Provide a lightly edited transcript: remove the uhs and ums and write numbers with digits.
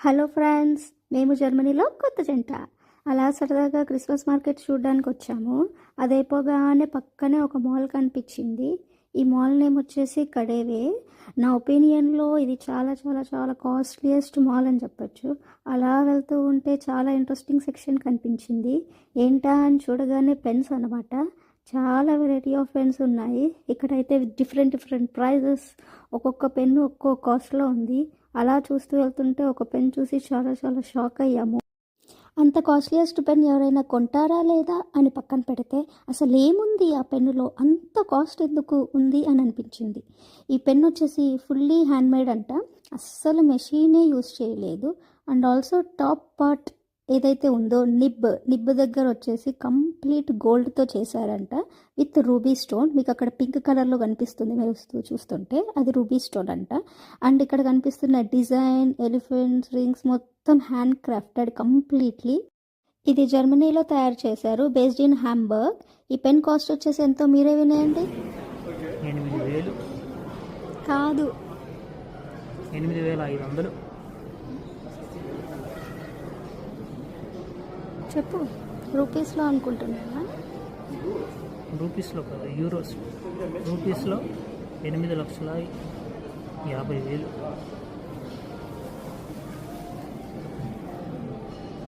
Hello friends, మేము జర్మనీలో కొత్త జంట. అలా సరదాగా క్రిస్మస్ మార్కెట్ చూడడానికి వచ్చాము. అది అయిపోగానే పక్కనే ఒక మాల్ కనిపించింది. ఈ మాల్ నేమ్ వచ్చేసి కడేవే. నా ఒపీనియన్లో ఇది చాలా చాలా చాలా కాస్ట్లీయెస్ట్ మాల్ అని చెప్పొచ్చు. అలా వెళ్తూ ఉంటే చాలా ఇంట్రెస్టింగ్ సెక్షన్ కనిపించింది. ఏంటా అని చూడగానే పెన్స్ అనమాట. చాలా వెరైటీ ఆఫ్ పెన్స్ ఉన్నాయి. ఇక్కడైతే డిఫరెంట్ డిఫరెంట్ ప్రైజెస్, ఒక్కొక్క పెన్ను ఒక్కో కాస్ట్లో ఉంది. అలా చూస్తూ వెళ్తుంటే ఒక పెన్ చూసి చాలా చాలా షాక్ అయ్యాము. అంత కాస్ట్లీయెస్ట్ పెన్ ఎవరైనా కొంటారా లేదా అని పక్కన పెడితే అసలు ఏముంది ఆ పెన్నులో, అంత కాస్ట్ ఎందుకు ఉంది అని అనిపించింది. ఈ పెన్ వచ్చేసి ఫుల్లీ హ్యాండ్మేడ్ అంట, అస్సలు మెషీనే యూస్ చేయలేదు. అండ్ ఆల్సో టాప్ పార్ట్ ఏదైతే ఉందో నిబ్ దగ్గర వచ్చేసి కంప్లీట్ గోల్డ్తో చేశారంట విత్ రూబీ స్టోన్. మీకు అక్కడ పింక్ కలర్లో కనిపిస్తుంది మెరుస్తూ చూస్తుంటే, అది రూబీ స్టోన్ అంట. అండ్ ఇక్కడ కనిపిస్తున్న డిజైన్, ఎలిఫెంట్స్, రింగ్స్ మొత్తం హ్యాండ్ క్రాఫ్టెడ్ కంప్లీట్లీ. ఇది జర్మనీలో తయారు చేశారు, బేస్డ్ ఇన్ హాంబర్గ్. ఈ పెన్ కాస్ట్ వచ్చేసి ఎంతో మీరే వినేయండి. 8,000 కాదు, 8,500. చెప్పు. రూపీస్లో అనుకుంటున్నావా? రూపీస్లో కాదు, యూరోస్. రూపీస్లో 8,50,000.